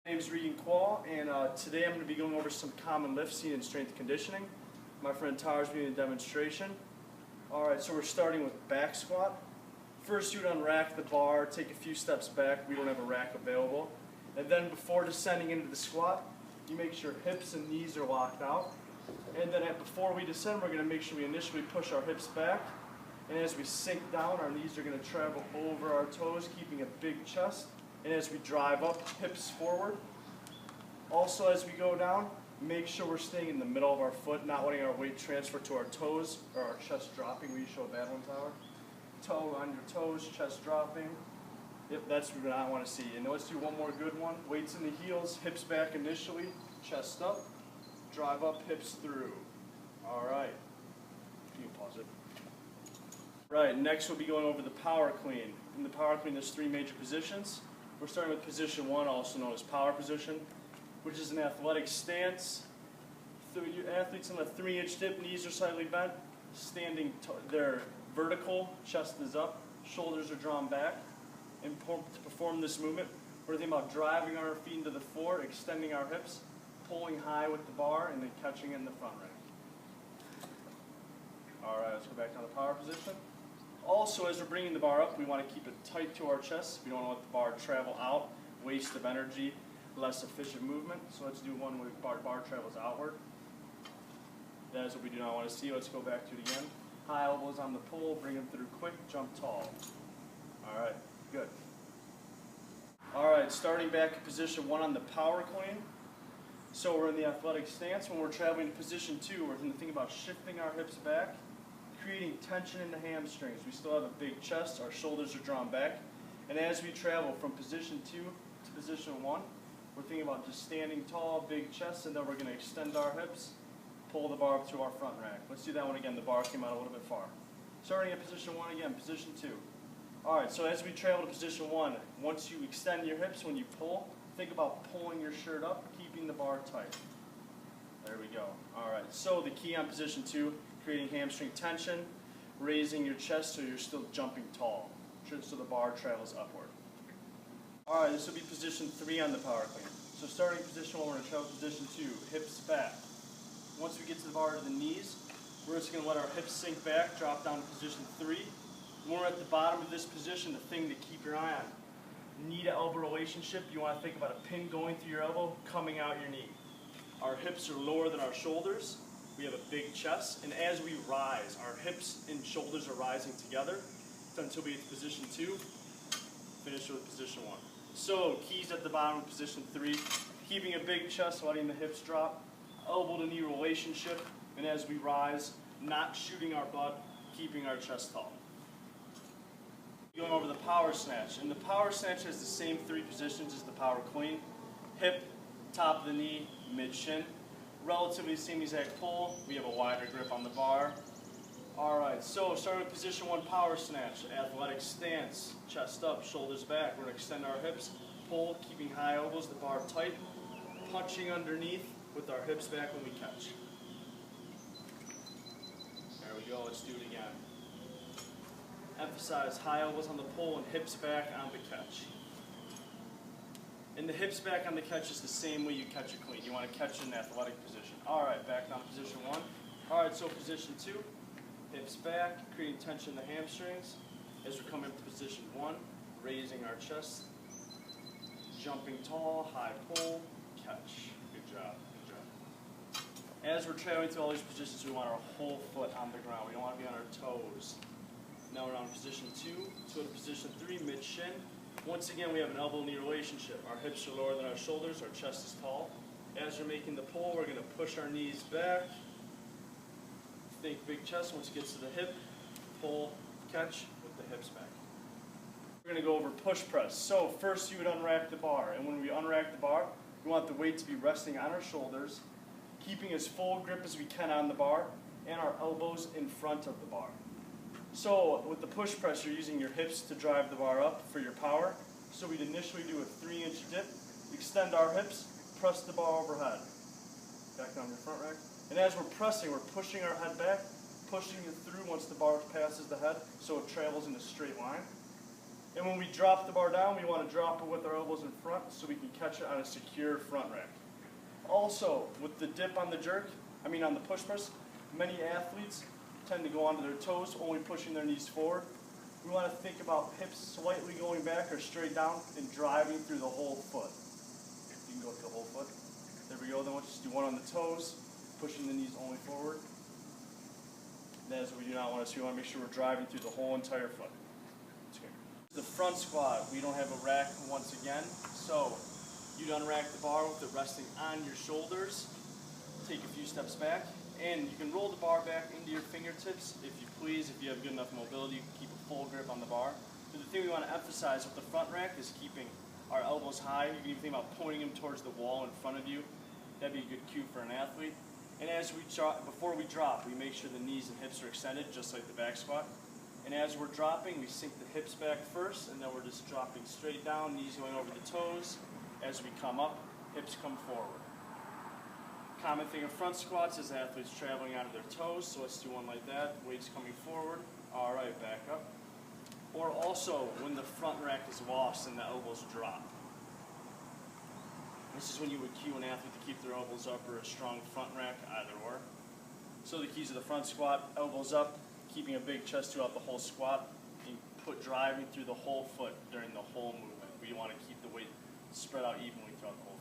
My name is Regan Quaal, and today I'm going to be going over some common lifts seen in strength conditioning. My friend Tyler's doing a demonstration. Alright, so we're starting with back squat. First you'd unrack the bar, take a few steps back, we don't have a rack available. And then before descending into the squat, you make sure hips and knees are locked out. And then before we descend, we're going to make sure we initially push our hips back. And as we sink down, our knees are going to travel over our toes, keeping a big chest. And as we drive up, hips forward. Also, as we go down, make sure we're staying in the middle of our foot, not letting our weight transfer to our toes or our chest dropping. Will you show that one, Tyler? Toe on your toes, chest dropping. Yep, that's what I want to see. And let's do one more good one. Weights in the heels, hips back initially, chest up, drive up, hips through. All right. You can pause it. Right, next we'll be going over the power clean. In the power clean, there's three major positions. We're starting with position one, also known as power position, which is an athletic stance. So your athletes on a 3-inch dip, knees are slightly bent, standing, they're vertical, chest is up, shoulders are drawn back. And to perform this movement, we're thinking about driving our feet into the floor, extending our hips, pulling high with the bar, and then catching in the front rack. All right, let's go back down to power position. Also, as we're bringing the bar up, we want to keep it tight to our chest. We don't want to let the bar travel out, waste of energy, less efficient movement. So let's do one where the bar travels outward. That is what we do not want to see. Let's go back to it again. High elbows on the pull, bring them through quick, jump tall. All right, good. All right, starting back in position one on the power clean. So we're in the athletic stance. When we're traveling to position two, we're going to think about shifting our hips back, creating tension in the hamstrings. We still have a big chest, our shoulders are drawn back. And as we travel from position two to position one, we're thinking about just standing tall, big chest, and then we're going to extend our hips, pull the bar up to our front rack. Let's do that one again. The bar came out a little bit far. Starting at position one again, position two. Alright, so as we travel to position one, once you extend your hips, when you pull, think about pulling your shirt up, keeping the bar tight. There we go. Alright, so the key on position two, creating hamstring tension, raising your chest so you're still jumping tall, so the bar travels upward. Alright, this will be position three on the power clean. So starting position one, we're going to travel position two, hips back. Once we get to the bar to the knees, we're just going to let our hips sink back, drop down to position three. When we're at the bottom of this position, the thing to keep your eye on, knee to elbow relationship, you want to think about a pin going through your elbow, coming out your knee. Our hips are lower than our shoulders. We have a big chest, and as we rise, our hips and shoulders are rising together until we get to position two, finish with position one. So, keys at the bottom of position three, keeping a big chest, letting the hips drop, elbow to knee relationship, and as we rise, not shooting our butt, keeping our chest tall. Going over the power snatch, and the power snatch has the same three positions as the power clean. Hip, top of the knee, mid-shin. Relatively same exact pull. We have a wider grip on the bar. Alright, so starting with position one power snatch. Athletic stance, chest up, shoulders back. We're going to extend our hips, pull, keeping high elbows, the bar tight, punching underneath with our hips back when we catch. There we go, let's do it again. Emphasize high elbows on the pull and hips back on the catch. And the hips back on the catch is the same way you catch a clean. You want to catch in an athletic position. Alright, back down to position one. Alright, so position two, hips back, creating tension in the hamstrings. As we're coming up to position one, raising our chest, jumping tall, high pull, catch. Good job, good job. As we're traveling through all these positions, we want our whole foot on the ground. We don't want to be on our toes. Now we're on position two, to go to position three, mid-shin. Once again, we have an elbow-knee relationship. Our hips are lower than our shoulders, our chest is tall. As we're making the pull, we're going to push our knees back. Think big chest. Once it gets to the hip, pull, catch with the hips back. We're going to go over push press. So first you would unrack the bar, and when we unrack the bar, we want the weight to be resting on our shoulders, keeping as full grip as we can on the bar, and our elbows in front of the bar. So with the push press, you're using your hips to drive the bar up for your power. So we'd initially do a 3-inch dip, extend our hips, press the bar overhead. Back down your front rack. And as we're pressing, we're pushing our head back, pushing it through once the bar passes the head so it travels in a straight line. And when we drop the bar down, we want to drop it with our elbows in front so we can catch it on a secure front rack. Also, with the dip on the on the push press, many athletes tend to go onto their toes, only pushing their knees forward. We want to think about hips slightly going back or straight down and driving through the whole foot. You can go through the whole foot. There we go. Then we'll just do one on the toes, pushing the knees only forward. That is what we do not want to see. We want to make sure we're driving through the whole entire foot. The front squat, we don't have a rack once again, so you'd unrack the bar with it resting on your shoulders. Take a few steps back, and you can roll the bar back into your fingertips if you please. If you have good enough mobility, you can keep a full grip on the bar. But the thing we want to emphasize with the front rack is keeping our elbows high. You can even think about pointing them towards the wall in front of you. That'd be a good cue for an athlete. And before we drop, we make sure the knees and hips are extended, just like the back squat. And as we're dropping, we sink the hips back first, and then we're just dropping straight down, knees going over the toes. As we come up, hips come forward. Common thing in front squats is athletes traveling onto their toes, so let's do one like that. Weights coming forward. All right, back up. Or also when the front rack is lost and the elbows drop. This is when you would cue an athlete to keep their elbows up, or a strong front rack, either or. So the keys of the front squat: elbows up, keeping a big chest throughout the whole squat, and driving through the whole foot during the whole movement. We want to keep the weight spread out evenly throughout the whole